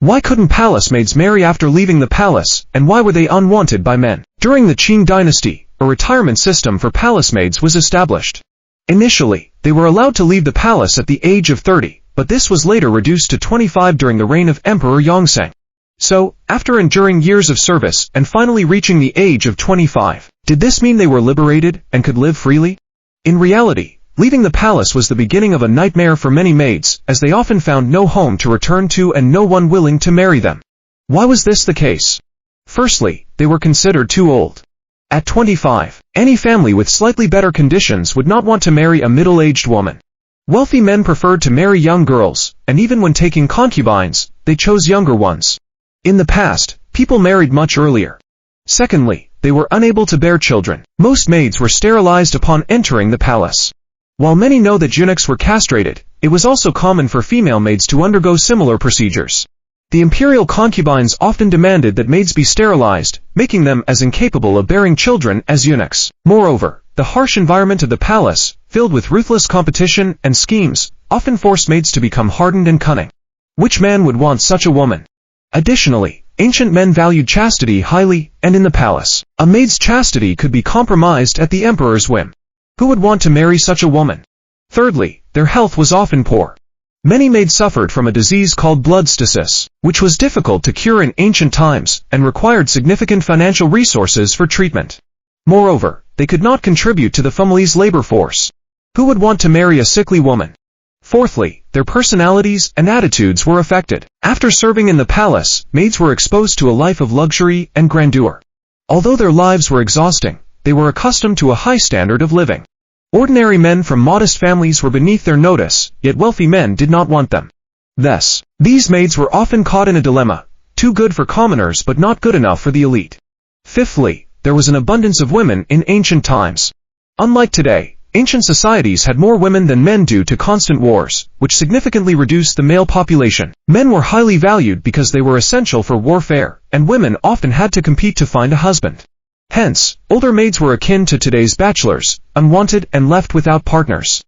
Why couldn't palace maids marry after leaving the palace, and why were they unwanted by men? During the Qing dynasty, a retirement system for palace maids was established. Initially, they were allowed to leave the palace at the age of 30, but this was later reduced to 25 during the reign of Emperor Yongzheng. So, after enduring years of service and finally reaching the age of 25, did this mean they were liberated and could live freely? In reality, leaving the palace was the beginning of a nightmare for many maids, as they often found no home to return to and no one willing to marry them. Why was this the case? Firstly, they were considered too old. At 25, any family with slightly better conditions would not want to marry a middle-aged woman. Wealthy men preferred to marry young girls, and even when taking concubines, they chose younger ones. In the past, people married much earlier. Secondly, they were unable to bear children. Most maids were sterilized upon entering the palace. While many know that eunuchs were castrated, it was also common for female maids to undergo similar procedures. The imperial concubines often demanded that maids be sterilized, making them as incapable of bearing children as eunuchs. Moreover, the harsh environment of the palace, filled with ruthless competition and schemes, often forced maids to become hardened and cunning. Which man would want such a woman? Additionally, ancient men valued chastity highly, and in the palace, a maid's chastity could be compromised at the emperor's whim. Who would want to marry such a woman? Thirdly, their health was often poor. Many maids suffered from a disease called blood stasis, which was difficult to cure in ancient times and required significant financial resources for treatment. Moreover, they could not contribute to the family's labor force. Who would want to marry a sickly woman? Fourthly, their personalities and attitudes were affected. After serving in the palace, maids were exposed to a life of luxury and grandeur. Although their lives were exhausting, they were accustomed to a high standard of living. Ordinary men from modest families were beneath their notice, yet wealthy men did not want them. Thus, these maids were often caught in a dilemma, too good for commoners but not good enough for the elite. Fifthly, there was an abundance of women in ancient times. Unlike today, ancient societies had more women than men due to constant wars, which significantly reduced the male population. Men were highly valued because they were essential for warfare, and women often had to compete to find a husband. Hence, older maids were akin to today's bachelors, unwanted and left without partners.